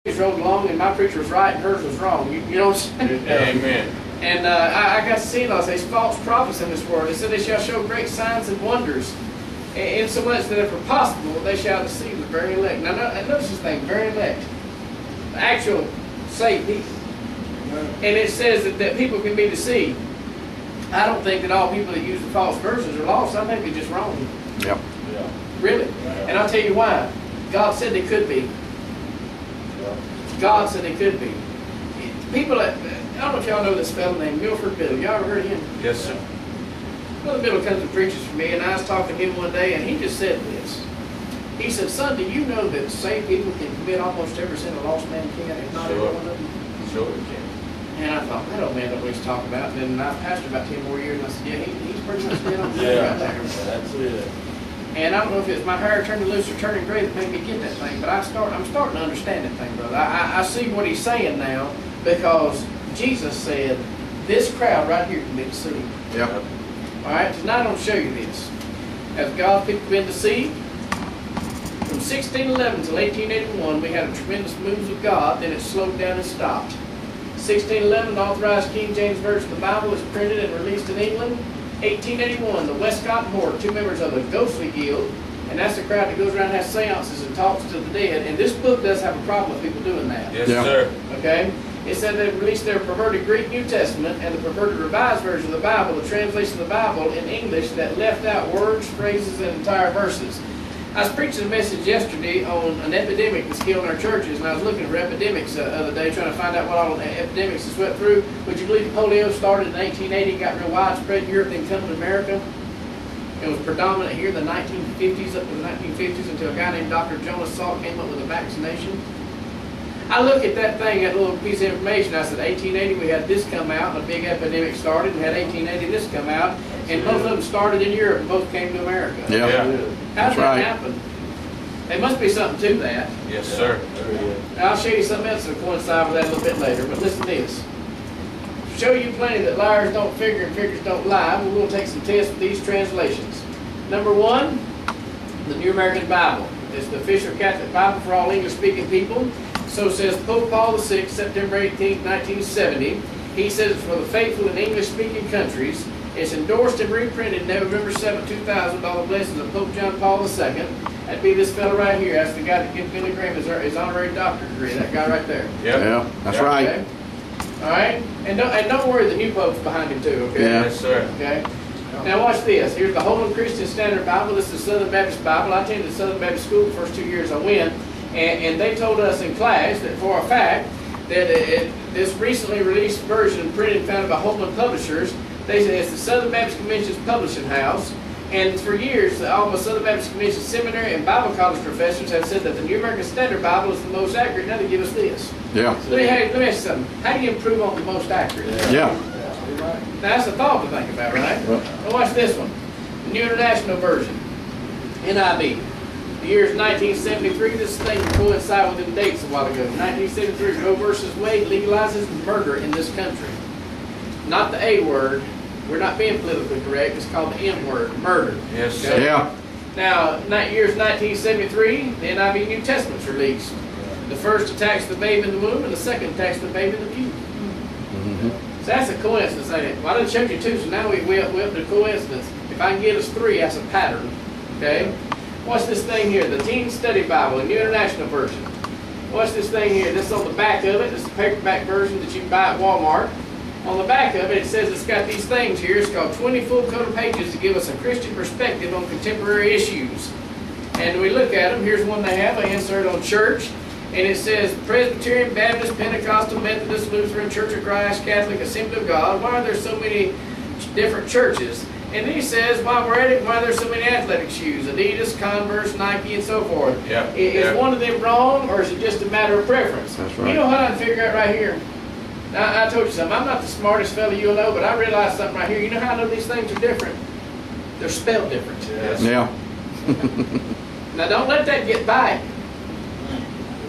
Rode along and my preacher was right and hers was wrong. You know what I'm saying? Amen. And I got to see these false prophets in this world. It said they shall show great signs and wonders, insomuch that if possible, they shall deceive the very elect. Now, notice this thing, very elect. The actual saved people. And it says that people can be deceived. I don't think that all people that use the false verses are lost. I think they're just wrong. Yep. Yeah. Really. And I'll tell you why. God said they could be. God said they could be. People that, I don't know if y'all know this fellow named Milford Biddle. Y'all ever heard of him? Yes, sir. Brother Biddle comes and preaches for me, and I was talking to him one day, and he just said this. He said, "Son, do you know that saved people can commit almost every sin a lost man can, if not every one of them?" Sure it can. And I thought, that old man knows what he's talking about. And then I pastored about 10 more years, and I said, yeah, he's pretty much dead on the Yeah, right there. that's it. And I don't know if it's my hair turning loose or turning gray that made me get that thing, but I'm starting to understand that thing, brother. I see what he's saying now, because Jesus said, this crowd right here can be deceived. Yep. All right, tonight I'm going to show you this. Has God's people been deceived? From 1611 till 1881, we had a tremendous move of God, then it slowed down and stopped. 1611, the authorized King James Version of the Bible was printed and released in England. 1881, the Westcott and Hort, 2 members of the Ghostly Guild, and that's the crowd that goes around and has seances and talks to the dead. And this book does have a problem with people doing that. Yes, Yeah. sir. Okay? It said they released their perverted Greek New Testament and the perverted Revised Version of the Bible, the translation of the Bible in English that left out words, phrases, and entire verses. I was preaching a message yesterday on an epidemic that's killing our churches, and I was looking for epidemics the other day, trying to find out what all the epidemics have swept through. Would you believe polio started in 1880, got real widespread in Europe, then come to America? It was predominant here in the 1950s, up to the 1950s, until a guy named Dr. Jonas Salk came up with a vaccination. I look at that thing, that little piece of information, I said 1880 we had this come out, and a big epidemic started, and had 1880 this come out, and both of them started in Europe, and both came to America. Yeah. How did That's that right. happen? There must be something to that. Yes, sir. Now, I'll show you something else that'll coincide with that a little bit later, but listen to this. To show you plenty that liars don't figure and figures don't lie, we're going to take some tests with these translations. Number one, the New American Bible. It's the official Catholic Bible for all English-speaking people. So says Pope Paul VI, September 18, 1970. He says it's for the faithful in English-speaking countries. It's endorsed and reprinted November 7, 2000 by the blessings of Pope John Paul II. That'd be this fellow right here. That's the guy that gives Billy Graham his honorary doctorate degree. That guy right there. Yep. Yeah, that's Yep. right. Okay? All right? And don't worry, the new Pope's behind him too, okay? Yeah. Yes, sir. Okay? Now watch this. Here's the Holland Christian Standard Bible. This is the Southern Baptist Bible. I attended Southern Baptist School the first 2 years I went. And they told us in class that for a fact that this recently released version printed and founded by Holman Publishers, they said it's the Southern Baptist Convention's publishing house. And for years, all the Southern Baptist Convention seminary and Bible college professors have said that the New American Standard Bible is the most accurate. Now they give us this. Yeah. Let me ask you something. How do you improve on the most accurate? Yeah. Now that's a thought to think about, right? Well- Now watch this one. The New International Version. NIV. The year is 1973. This thing coincided with the dates a while ago. 1973, Roe versus Wade legalizes murder in this country. Not the A word. We're not being politically correct. It's called the M word, murder. Yes, sir. Okay? Yeah. Now, year is 1973. The NIV New Testament's released. The first attacks the babe in the womb, and the second attacks the babe in the pew. Mm-hmm. So that's a coincidence, ain't it? Well, I done showed you two, so now we up to coincidence. If I can get us three, that's a pattern. Okay? Watch this thing here, the Teen Study Bible, a New International Version. Watch this thing here. This is on the back of it. This is the paperback version that you can buy at Walmart. On the back of it, it says it's got these things here. It's called 20 full-color pages to give us a Christian perspective on contemporary issues. And we look at them. Here's one they have. I insert on church. And it says Presbyterian, Baptist, Pentecostal, Methodist, Lutheran, Church of Christ, Catholic, Assembly of God. Why are there so many different churches? And then he says, while we're at it, why are there so many athletic shoes? Adidas, Converse, Nike, and so forth. Yep. Is one of them wrong, or is it just a matter of preference? That's right. You know what I figure out right here? Now, I told you something. I'm not the smartest fellow you'll know, but I realized something right here. You know how I know these things are different? They're spelled different. Yes. Yeah. Now, don't let that get by you.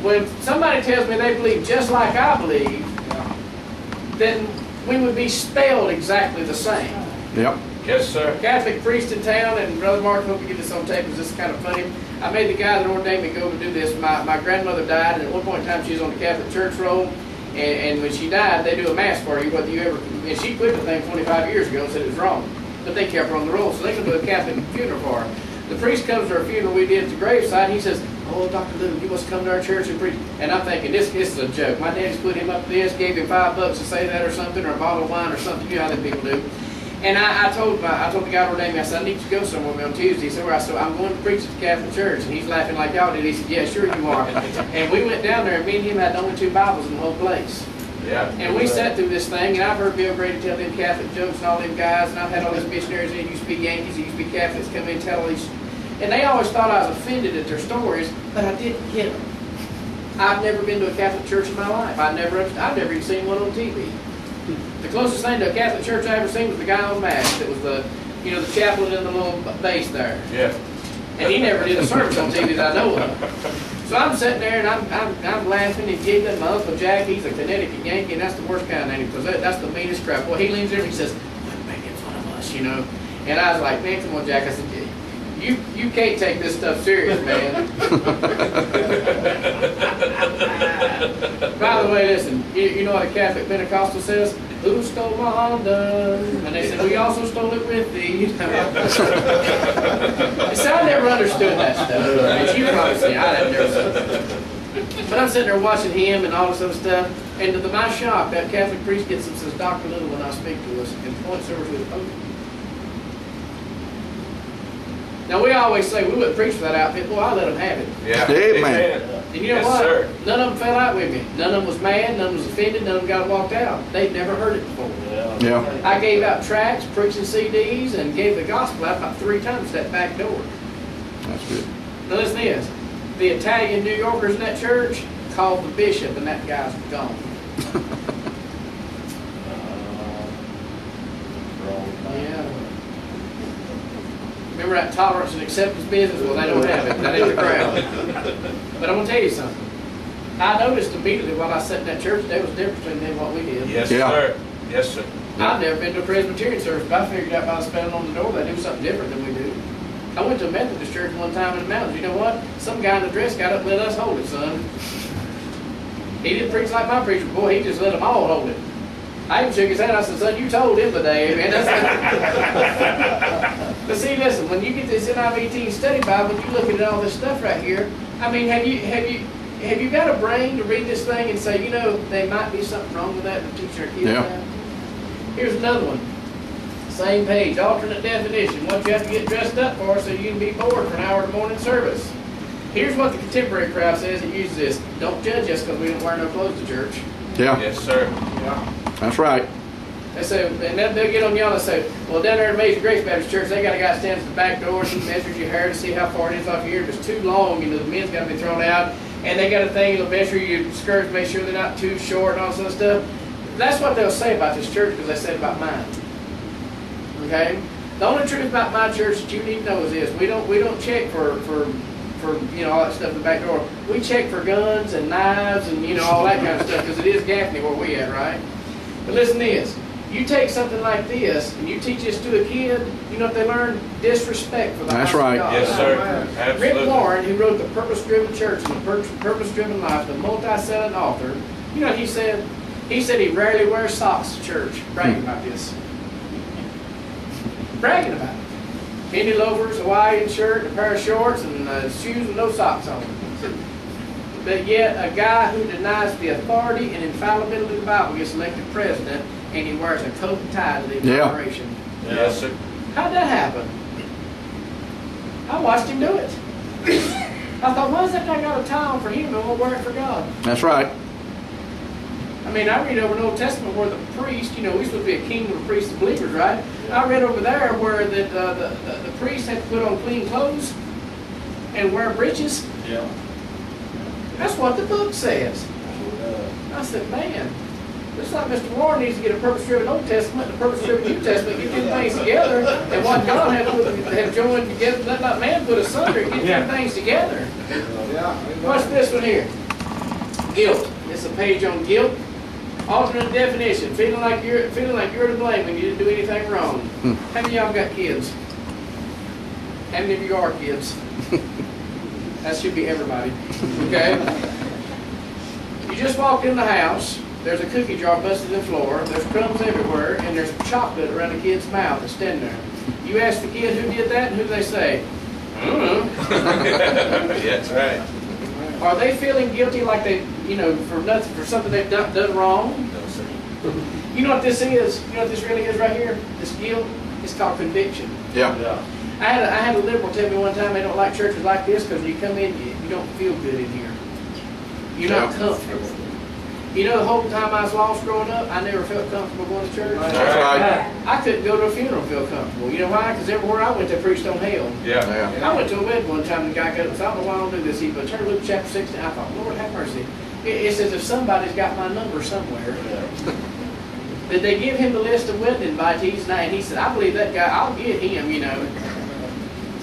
When somebody tells me they believe just like I believe, then we would be spelled exactly the same. Yep. Yes, sir. Catholic priest in town, and Brother Marc, hope you get this on tape because this is kind of funny. I made the guy that ordained me go and do this. My grandmother died, and at one point in time she was on the Catholic church roll, and when she died, they do a mass for you, whether you ever, and she quit the thing 25 years ago and said it was wrong. But they kept her on the roll, so they can do a Catholic funeral for her. The priest comes to her funeral we did at the graveside, he says, "Oh, Dr. Little, you must come to our church and preach." And I'm thinking, this is a joke. My daddy's put him up to this, gave him $5 to say that or something, or a bottle of wine or something, you know how them people do. And I told the guy who ordained me, I said, "I need you to go somewhere with me on Tuesday." He said, "Where?" I said, "I'm going to preach at the Catholic church." And he's laughing like y'all did. He said, "Yeah, sure you are." And we went down there, and me and him had the only 2 Bibles in the whole place. Yeah. And we sat through this thing, and I've heard Bill Grady tell them Catholic jokes and all them guys, and I've had all these missionaries in, used to be Yankees, used to be Catholics, come in and tell all these, and they always thought I was offended at their stories, but I didn't get them. I've never been to a Catholic church in my life. I've never even seen one on TV. The closest thing to a Catholic church I ever seen was the guy on Mass. It was the chaplain in the little base there. Yeah. And he never did a service on TV that I know of. So I'm sitting there and I'm laughing and giggling. My Uncle Jack, he's a Connecticut Yankee, and that's the worst kind of name because that's the meanest crap. Well, he leans there and he says, "Quit making fun of us," And I was like, "Man, come on, Jack." I said, You can't take this stuff serious, man. By the way, listen, you know what a Catholic Pentecostal says? "Who stole my Honda?" And they said, "We also stole it with thee." So I never understood that stuff. And you probably say, I didn't never said that. But I'm sitting there watching him and all this other stuff. And to my shock, that Catholic priest gets up and says, "Dr. Little will now speak to us," and points over to the podium. Now, we always say we wouldn't preach for that outfit. Boy, I let them have it. Yeah. Amen. And you know Yes, what? sir. None of them fell out with me. None of them was mad. None of them was offended. None of them got walked out. They'd never heard it before. Yeah. I gave out tracts, preaching CDs, and gave the gospel out about 3 times at that back door. That's good. Now, listen to this. The Italian New Yorkers in that church called the bishop, and that guy's gone. Yeah. Remember that tolerance and acceptance business? Well, they don't have it. That ain't the crowd. But I'm going to tell you something. I noticed immediately while I sat in that church, there was a difference between them and what we did. Yes, Yeah. sir. Yes, sir. I've never been to a Presbyterian service, but I figured out by the spelling on the door they do something different than we do. I went to a Methodist church one time in the mountains. You know what? Some guy in the dress got up and let us hold it, son. He didn't preach like my preacher. Boy, he just let them all hold it. I even shook his hand. I said, "Son, you told him today, man." But see, listen, when you get this NIV study Bible, you look at all this stuff right here. I mean, have you got a brain to read this thing and say, there might be something wrong with that and teach our kids Yeah. that? Here's another one. Same page, alternate definition. What you have to get dressed up for so you can be bored for an hour of morning service. Here's what the contemporary crowd says. It uses this. Don't judge us because we don't wear no clothes to church. Yeah. Yes, sir. That's right. They say, and then they'll get on y'all and say, "Well, down there at Amazing Grace Baptist Church, they got a guy stands at the back door and he measures your hair to see how far it is off your ear. If it's too long, the men's got to be thrown out. And they got a thing that'll measure your skirts, make sure they're not too short and all this other stuff." That's what they'll say about this church because they said about mine. Okay? The only truth about my church that you need to know is this: we don't check for all that stuff in the back door. We check for guns and knives and all that kind of stuff because it is Gaffney where we at, right? But listen to this. You take something like this and you teach this to a kid, you know what they learn? Disrespect for the That's house of right. God. Yes, sir. Rick Absolutely. Warren, who wrote The Purpose-Driven Church and The Purpose-Driven Life, the multi-selling author, you know what he said? He said he rarely wears socks to church, bragging about this. Bragging about it. Penny loafers, Hawaiian shirt, a pair of shorts, and shoes with no socks on them. But yet, a guy who denies the authority and infallibility of the Bible gets elected president, and he wears a coat and tie to the inauguration. Yes, sir. How'd that happen? I watched him do it. I thought, why is that guy got a tie on for him and won't wear it for God? That's right. I mean, I read over in the Old Testament where the priest, we're supposed to be a kingdom of priests and believers, right? I read over there where the priest had to put on clean clothes and wear breeches. Yeah. That's what the book says. I said, man, looks like Mr. Warren needs to get a purpose-driven Old Testament and a purpose-driven New Testament, get them things together, and what God have joined together, let not man put asunder, get them things together. Watch this one here. Guilt. It's a page on guilt. Alternate definition, feeling like you're to blame when you didn't do anything wrong. How many of y'all got kids? How many of you are kids? That should be everybody. Okay? You just walked in the house, there's a cookie jar busted in the floor, there's crumbs everywhere, and there's chocolate around the kid's mouth that's standing there. You ask the kid who did that, and who do they say? I don't know. Yeah, that's right. Are they feeling guilty like they, for something they've done wrong? No, sir. You know what this is? You know what this really is right here? This guilt is called conviction. Yeah. Yeah. I had a liberal tell me one time they don't like churches like this because when you come in, you don't feel good in here. You're not comfortable. You know, the whole time I was lost growing up, I never felt comfortable going to church. That's right. I couldn't go to a funeral and feel comfortable. You know why? Because everywhere I went, they preached on hell. Yeah. Yeah. I went to a wedding one time, and the guy goes, I don't know why I don't do this. He but turn to Luke chapter 16. I thought, Lord have mercy. It says if somebody's got my number somewhere. Did they give him the list of wedding invitees? And he said, I believe that guy, I'll get him,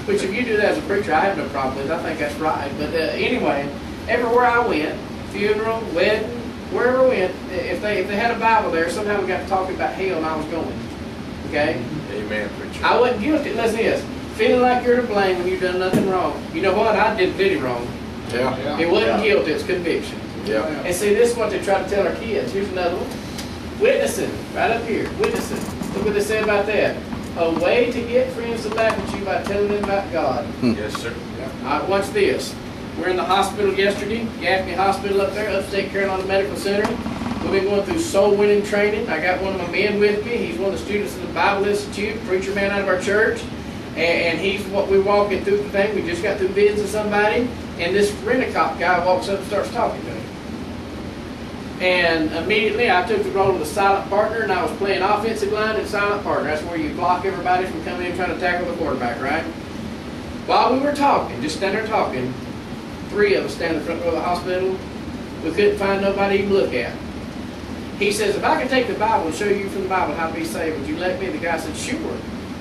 Which if you do that as a preacher, I have no problem with. I think that's right. But anyway, everywhere I went, funeral, wedding, wherever we went, if they had a Bible there, somehow we got to talking about hell and I was going. Okay? Amen, preacher. I wasn't guilty. Listen to this. Feeling like you're to blame when you've done nothing wrong. You know what? I did pretty wrong. Yeah. It wasn't guilt, it's conviction. Yeah. And see, this is what they try to tell our kids. Here's another one. Witnessing, right up here. Witnessing. Look what they say about that. A way to get friends to laugh at you by telling them about God. Yes, sir. All right, watch this. We're in the hospital yesterday, Gaffney Hospital up there, Upstate Carolina Medical Center. We've been going through soul winning training. I got one of my men with me. He's one of the students of the Bible Institute, preacher man out of our church. And he's what we're walking through the thing. We just got through bids of somebody. And this rent-a-cop guy walks up and starts talking to him. And immediately I took the role of the silent partner, and I was playing offensive line and silent partner. That's where you block everybody from coming in trying to tackle the quarterback, right? While we were talking, just standing there talking, 3 of us stand in the front row of the hospital. We couldn't find nobody to look at. He says, if I could take the Bible and show you from the Bible how to be saved, would you let me? The guy said, sure.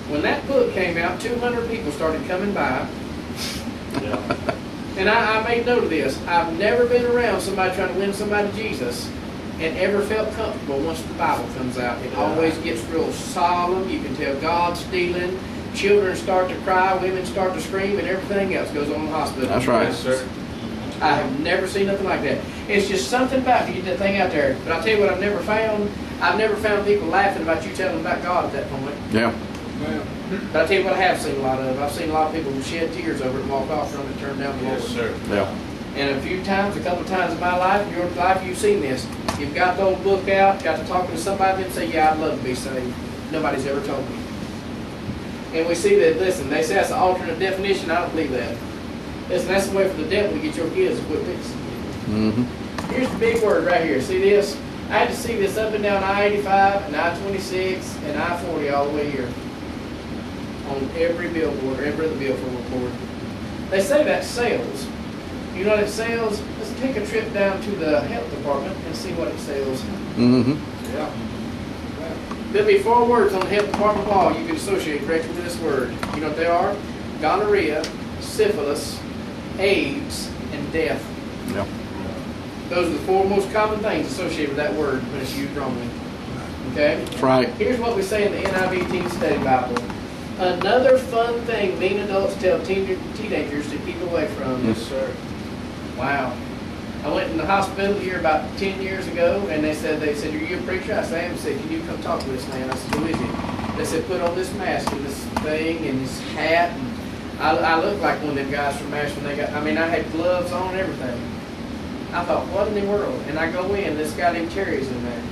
When that book came out, 200 people started coming by. Yeah. And I made note of this. I've never been around somebody trying to win somebody to Jesus and ever felt comfortable once the Bible comes out. It always gets real solemn. You can tell God's stealing. Children start to cry. Women start to scream. And everything else goes on in the hospital. That's right. Yes, sir. I have never seen nothing like that. It's just something about you get that thing out there. But I'll tell you what I've never found. I've never found people laughing about you telling them about God at that point. Yeah. But I'll tell you what I have seen a lot of. I've seen a lot of people who shed tears over it and walk off from it and turn down the Lord. Yes, sir. Yeah. And a couple of times in my life, in your life, you've seen this. You've got the old book out, got to talking to somebody and say, yeah, I'd love to be saved. Nobody's ever told me. And we see that, listen, they say that's an alternate definition. I don't believe that. Listen, that's the way for the devil to get your kids to quit fixing. Mm-hmm. Here's the big word right here. See this? I had to see this up and down I-85 and I-26 and I-40 all the way here. On every billboard, or every other billboard. They say that's sales. You know what it sells? Let's take a trip down to the health department and see what it sells. Mm-hmm. Yeah. There'll be 4 words on the health department wall you can associate directly with this word. You know what they are? Gonorrhea, syphilis, AIDS, and death. Yeah. Those are the 4 most common things associated with that word when it's used wrongly. Okay? That's right. Here's what we say in the NIV Teen Study Bible. Another fun thing mean adults tell teenagers to keep away from. Yes, sir. Wow. I went in the hospital here about 10 years ago, and they said, are you a preacher? I said, I am. They said, can you come talk to this man? I said, who is he? They said, put on this mask and this thing and this hat. And I looked like one of them guys from MASH when they got, I had gloves on and everything. I thought, what in the world? And I go in, this guy named Terry's in there.